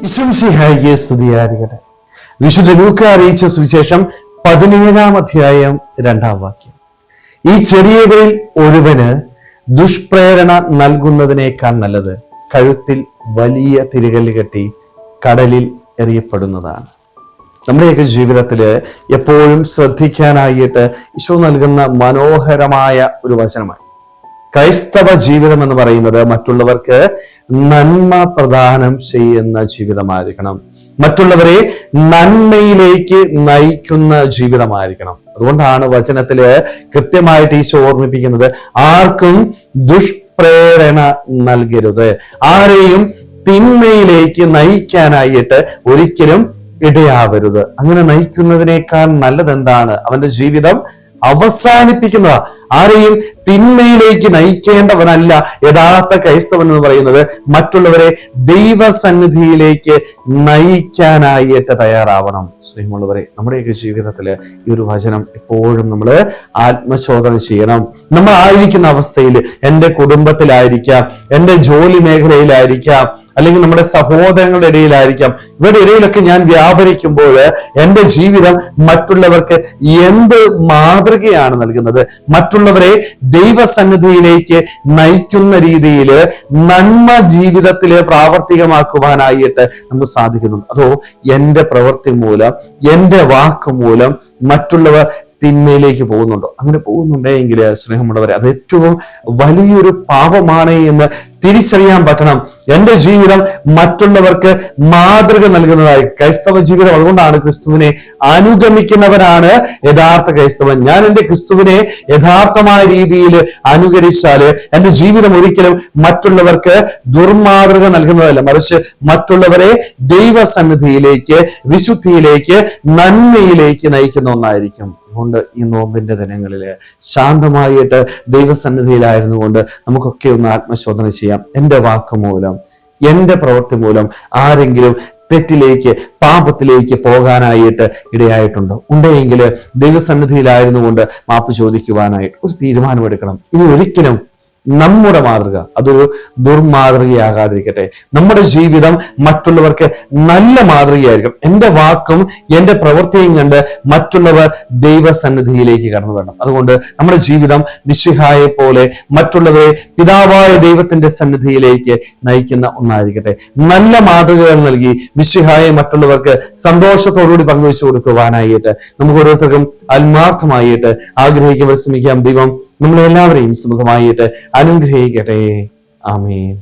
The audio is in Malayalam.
ഈശോമിശിഹായിക്ക് സ്തുതിയായിരിക്കട്ടെ. വിശുദ്ധ ലൂക്ക അറിയിച്ച സുവിശേഷം 17-ാം അധ്യായം 2-ാം വാക്യം. ഈ ചെറിയവരിൽ ഒരുവന് ദുഷ്പ്രേരണ നൽകുന്നതിനേക്കാൾ നല്ലത് കഴുത്തിൽ വലിയ തിരികല്ല് കെട്ടി കടലിൽ എറിയപ്പെടുന്നതാണ്. നമ്മുടെയൊക്കെ ജീവിതത്തില് എപ്പോഴും ശ്രദ്ധിക്കാനായിട്ട് ഈശോ നൽകുന്ന മനോഹരമായ ഒരു വചനമാണ്. ക്രൈസ്തവ ജീവിതം എന്ന് പറയുന്നത് മറ്റുള്ളവർക്ക് നന്മ പ്രദാനം ചെയ്യുന്ന ജീവിതമായിരിക്കണം, മറ്റുള്ളവരെ നന്മയിലേക്ക് നയിക്കുന്ന ജീവിതമായിരിക്കണം. അതുകൊണ്ടാണ് വചനത്തില് കൃത്യമായിട്ട് ഈശോ ഓർമ്മിപ്പിക്കുന്നത്, ആർക്കും ദുഷ്പ്രേരണ നൽകരുത്, ആരെയും തിന്മയിലേക്ക് നയിക്കാനായിട്ട് ഒരിക്കലും ഇടയാവരുത്. അങ്ങനെ നയിക്കുന്നതിനേക്കാൾ നല്ലതെന്താണ്? അവന്റെ ജീവിതം അവസാനിപ്പിക്കുന്നതാ. ആരെയും തിന്മയിലേക്ക് നയിക്കേണ്ടവനല്ല യഥാർത്ഥ ക്രൈസ്തവൻ എന്ന് പറയുന്നത്. മറ്റുള്ളവരെ ദൈവസന്നിധിയിലേക്ക് നയിക്കാനായിട്ട് തയ്യാറാവണം. സ്നേഹമുള്ളവരെ, നമ്മുടെയൊക്കെ ജീവിതത്തില് ഈ ഒരു വചനം എപ്പോഴും നമ്മൾ ആത്മശോധന ചെയ്യണം. നമ്മൾ ആയിരിക്കുന്ന അവസ്ഥയിൽ, എൻ്റെ കുടുംബത്തിലായിരിക്കാം, എൻ്റെ ജോലി മേഖലയിലായിരിക്കാം, അല്ലെങ്കിൽ നമ്മുടെ സഹോദരങ്ങളുടെ ഇടയിലായിരിക്കാം, ഇവരുടെ ഇടയിലൊക്കെ ഞാൻ വ്യാപരിക്കുമ്പോൾ എൻ്റെ ജീവിതം മറ്റുള്ളവർക്ക് എന്ത് മാതൃകയാണ് നൽകുന്നത്? മറ്റുള്ളവരെ ദൈവസന്നിധിയിലേക്ക് നയിക്കുന്ന രീതിയിൽ നന്മ ജീവിതത്തില് പ്രാവർത്തികമാക്കുവാനായിട്ട് നമുക്ക് സാധിക്കുന്നുണ്ട്. അതോ എൻ്റെ പ്രവൃത്തി മൂലം, എൻ്റെ വാക്ക് മൂലം മറ്റുള്ളവർ തിന്മയിലേക്ക് പോകുന്നുണ്ടോ? അങ്ങനെ പോകുന്നുണ്ടെങ്കിൽ സ്നേഹമുള്ളവരെ, അത് ഏറ്റവും വലിയൊരു പാപമാണ് എന്ന് തിരിച്ചറിയാൻ പറ്റണം. എൻ്റെ ജീവിതം മറ്റുള്ളവർക്ക് മാതൃക നൽകുന്നതായി. ക്രൈസ്തവ ജീവിതം അതുകൊണ്ടാണ് ക്രിസ്തുവിനെ അനുഗമിക്കുന്നവരാണ് യഥാർത്ഥ ക്രൈസ്തവൻ. ഞാൻ എൻ്റെ ക്രിസ്തുവിനെ യഥാർത്ഥമായ രീതിയിൽ അനുകരിച്ചാല് എൻ്റെ ജീവിതം ഒരിക്കലും മറ്റുള്ളവർക്ക് ദുർമാതൃക നൽകുന്നതല്ല, മറിച്ച് മറ്റുള്ളവരെ ദൈവസന്നിധിയിലേക്ക്, വിശുദ്ധിയിലേക്ക്, നന്മയിലേക്ക് നയിക്കുന്ന ഒന്നായിരിക്കും. അതുകൊണ്ട് ഈ നോമ്പിന്റെ ദിനങ്ങളില് ശാന്തമായിട്ട് ദൈവസന്നിധിയിലായിരുന്നുകൊണ്ട് നമുക്കൊക്കെ ഒന്ന് ആത്മശോധന ചെയ്യാം. എൻ്റെ വാക്ക് മൂലം, എൻ്റെ പ്രവൃത്തി മൂലം ആരെങ്കിലും തെറ്റിലേക്ക്, പാപത്തിലേക്ക് പോകാനായിട്ട് ഇടയായിട്ടുണ്ടോ? ഉണ്ടെങ്കിൽ ദൈവസന്നിധിയിലായിരുന്നുകൊണ്ട് മാപ്പ് ചോദിക്കുവാനായിട്ട് ഒരു തീരുമാനമെടുക്കണം. ഇനി ഒരിക്കലും നമ്മുടെ മാതൃക അതൊരു ദുർമാതൃകയാകാതിരിക്കട്ടെ. നമ്മുടെ ജീവിതം മറ്റുള്ളവർക്ക് നല്ല മാതൃകയായിരിക്കും. എൻ്റെ വാക്കും എൻ്റെ പ്രവൃത്തിയും കണ്ട് മറ്റുള്ളവർ ദൈവസന്നിധിയിലേക്ക് കടന്നു വരണം. അതുകൊണ്ട് നമ്മുടെ ജീവിതം മിശിഹായെ പോലെ മറ്റുള്ളവരെ പിതാവായ ദൈവത്തിന്റെ സന്നിധിയിലേക്ക് നയിക്കുന്ന ഒന്നായിരിക്കട്ടെ. നല്ല മാതൃകകൾ നൽകി മിശിഹായെ മറ്റുള്ളവർക്ക് സന്തോഷത്തോടുകൂടി പങ്കുവെച്ചു കൊടുക്കുവാനായിട്ട് നമുക്ക് ഓരോരുത്തർക്കും ആത്മാർത്ഥമായിട്ട് ആഗ്രഹിക്കാൻ ശ്രമിക്കാം. ദൈവം നമ്മളെല്ലാവരെയും സുഖമായിട്ട് അനുഗ്രഹിക്കട്ടെ. ആമേൻ.